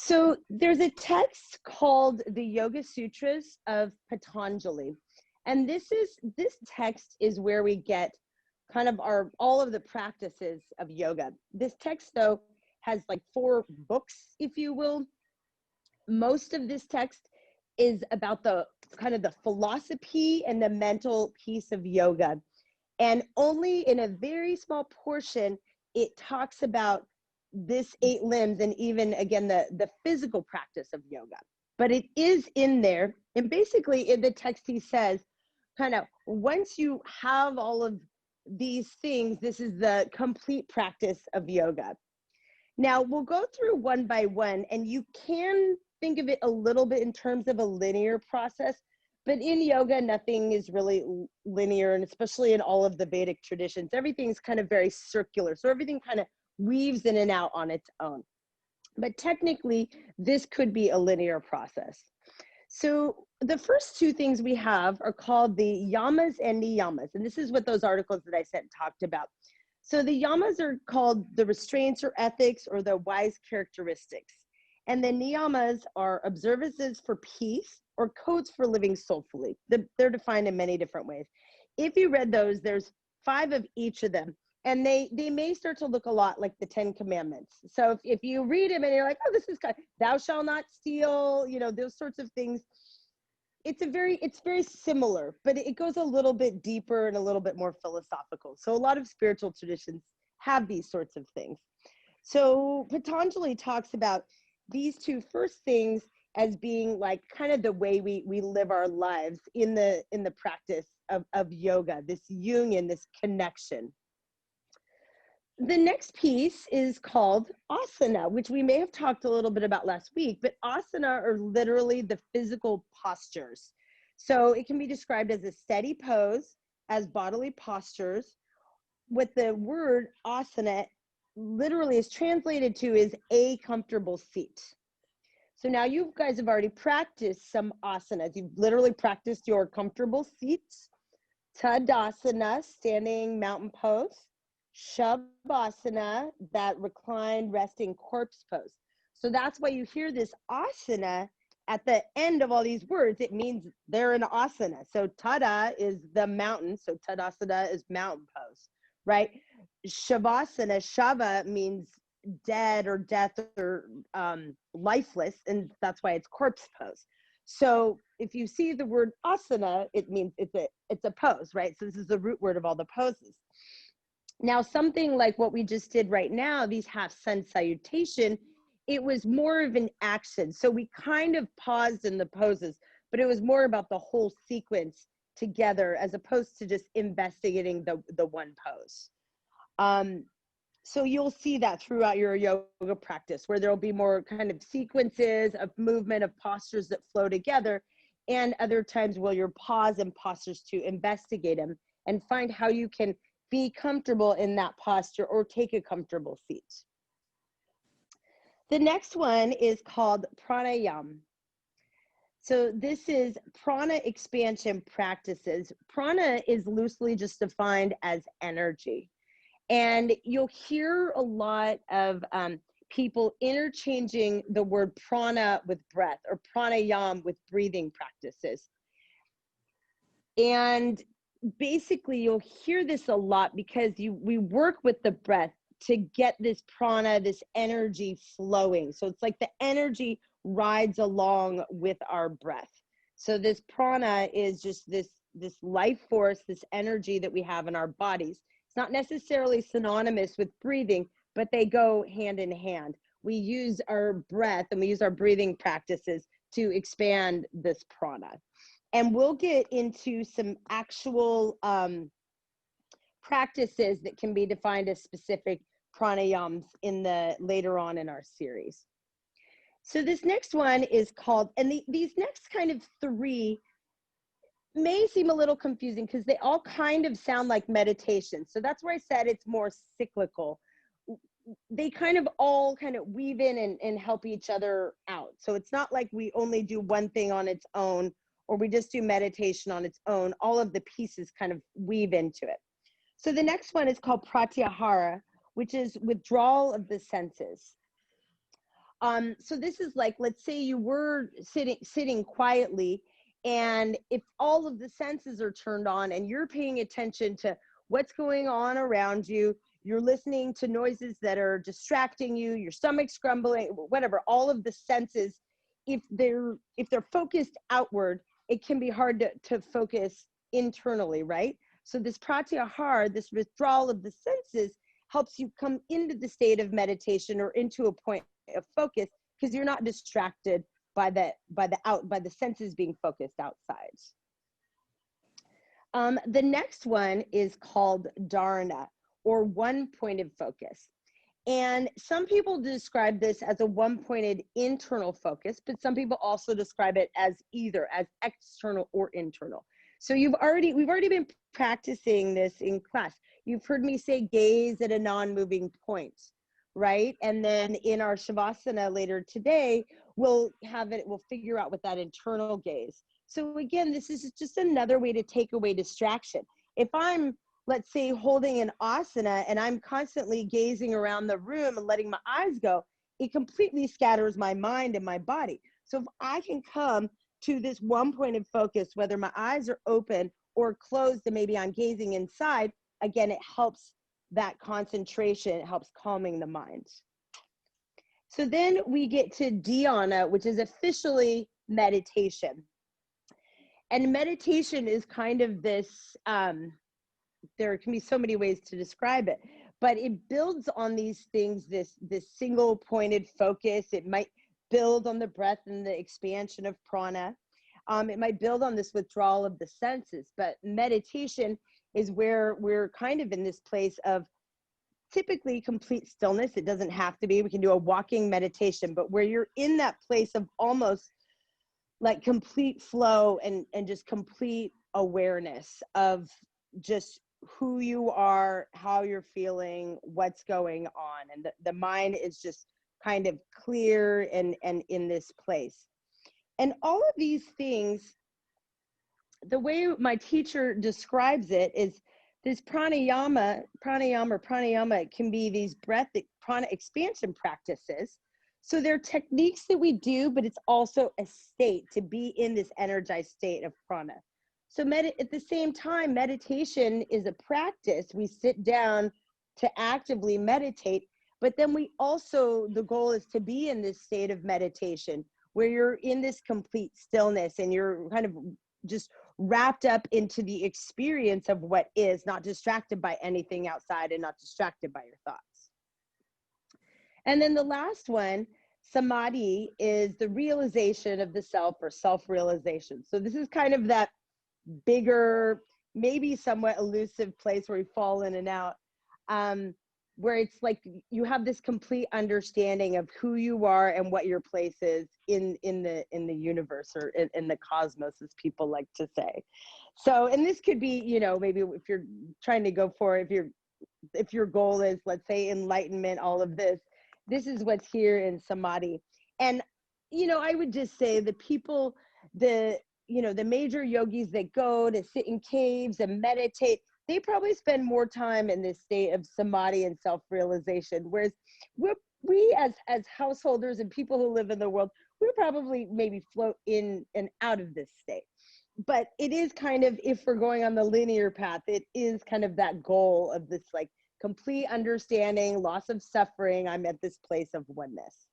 So there's a text called the Yoga Sutras of Patanjali. And this text is where we get kind of our all of the practices of yoga. This text though has like four books, if you will. Most of this text is about the kind of the philosophy and the mental piece of yoga. And only in a very small portion, it talks about this eight limbs and even again, the physical practice of yoga. But it is in there. And basically in the text, he says, kind of once you have all of these things, this is the complete practice of yoga. Now we'll go through one by one, and you can think of it a little bit in terms of a linear process, but in yoga, nothing is really linear, and especially in all of the Vedic traditions, everything's kind of very circular. So everything kind of weaves in and out on its own. But technically, this could be a linear process. So the first two things we have are called the yamas and niyamas. And this is what those articles that I sent talked about. So the yamas are called the restraints or ethics or the wise characteristics. And the niyamas are observances for peace or codes for living soulfully. They're defined in many different ways. If you read those, there's 5 of each of them. And they may start to look a lot like the 10 Commandments. So if you read them and you're like, oh, this is kind of, thou shalt not steal, you know, those sorts of things. It's very similar, but it goes a little bit deeper and a little bit more philosophical. So a lot of spiritual traditions have these sorts of things. So Patanjali talks about these two first things as being like kind of the way we live our lives in the practice of yoga, this union, this connection. The next piece is called asana, which we may have talked a little bit about last week, but asana are literally the physical postures. So it can be described as a steady pose, as bodily postures. What the word asana literally is translated to is a comfortable seat. So now you guys have already practiced some asanas. You've literally practiced your comfortable seats. Tadasana, standing mountain pose. Shavasana, that reclined resting corpse pose. So that's why you hear this asana at the end of all these words. It means they're in asana. So tada is the mountain. So tadasana is mountain pose, right? Shavasana, shava means dead or death or lifeless, and that's why it's corpse pose. So if you see the word asana, it means it's a pose, right? So this is the root word of all the poses. Now, something like what we just did right now, these half sun salutation, it was more of an action. So we kind of paused in the poses, but it was more about the whole sequence together as opposed to just investigating the one pose. So you'll see that throughout your yoga practice, where there'll be more kind of sequences of movement, of postures that flow together, and other times where you'll pause in postures to investigate them and find how you can be comfortable in that posture or take a comfortable seat. The next one is called pranayama. So this is prana expansion practices. Prana is loosely just defined as energy. And you'll hear a lot of people interchanging the word prana with breath or pranayama with breathing practices. And basically you'll hear this a lot because we work with the breath to get this prana, this energy flowing. So it's like the energy rides along with our breath. So this prana is just this life force, this energy that we have in our bodies. It's not necessarily synonymous with breathing, but they go hand in hand. We use our breath and we use our breathing practices to expand this prana. And we'll get into some actual practices that can be defined as specific pranayams later on in our series. So this next one is called, and these next kind of 3 may seem a little confusing because they all kind of sound like meditation. So that's where I said it's more cyclical. They kind of all kind of weave in and help each other out. So it's not like we only do one thing on its own or we just do meditation on its own. All of the pieces kind of weave into it. So the next one is called pratyahara, which is withdrawal of the senses. So this is like, let's say you were sitting quietly, and if all of the senses are turned on and you're paying attention to what's going on around you, you're listening to noises that are distracting you, your stomach's grumbling, whatever, all of the senses, if they're focused outward, it can be hard to focus internally, right? So this pratyahara, this withdrawal of the senses, helps you come into the state of meditation or into a point of focus, because you're not distracted by the senses being focused outside. The next one is called dharana, or one pointed focus. And some people describe this as a one-pointed internal focus, but some people also describe it as either as external or internal. So we've already been practicing this in class. You've heard me say gaze at a non-moving point, right? And then in our shavasana later today, we'll figure out what that internal gaze. So again, this is just another way to take away distraction. If I'm, let's say, holding an asana and I'm constantly gazing around the room and letting my eyes go, it completely scatters my mind and my body. So if I can come to this one pointed focus, whether my eyes are open or closed and maybe I'm gazing inside, again, it helps that concentration, it helps calming the mind. So then we get to dhyana, which is officially meditation. And meditation is kind of this, there can be so many ways to describe it, but it builds on these things, this single pointed focus. It might build on the breath and the expansion of prana. It might build on this withdrawal of the senses, but meditation is where we're kind of in this place of typically complete stillness. It doesn't have to be, we can do a walking meditation, but where you're in that place of almost like complete flow and just complete awareness of just who you are, how you're feeling, what's going on. And the mind is just kind of clear and in this place. And all of these things, the way my teacher describes it is this pranayama can be these breath prana expansion practices. So they're techniques that we do, but it's also a state to be in this energized state of prana. So at the same time, meditation is a practice. We sit down to actively meditate, but then we also, the goal is to be in this state of meditation where you're in this complete stillness and you're kind of just wrapped up into the experience of what is, not distracted by anything outside and not distracted by your thoughts. And then the last one, samadhi, is the realization of the self, or self-realization. So this is kind of that bigger, maybe somewhat elusive place where we fall in and out, where it's like you have this complete understanding of who you are and what your place is in the universe, or in the cosmos, as people like to say. So, and this could be, you know, maybe if you're trying to go for, if your goal is, let's say, enlightenment, all of this is what's here in samadhi. And, you know, I would just say the people, the major yogis that go to sit in caves and meditate, they probably spend more time in this state of samadhi and self-realization. Whereas we as householders and people who live in the world, we probably maybe float in and out of this state. But it is kind of, if we're going on the linear path, it is kind of that goal of this like complete understanding, loss of suffering. I'm at this place of oneness.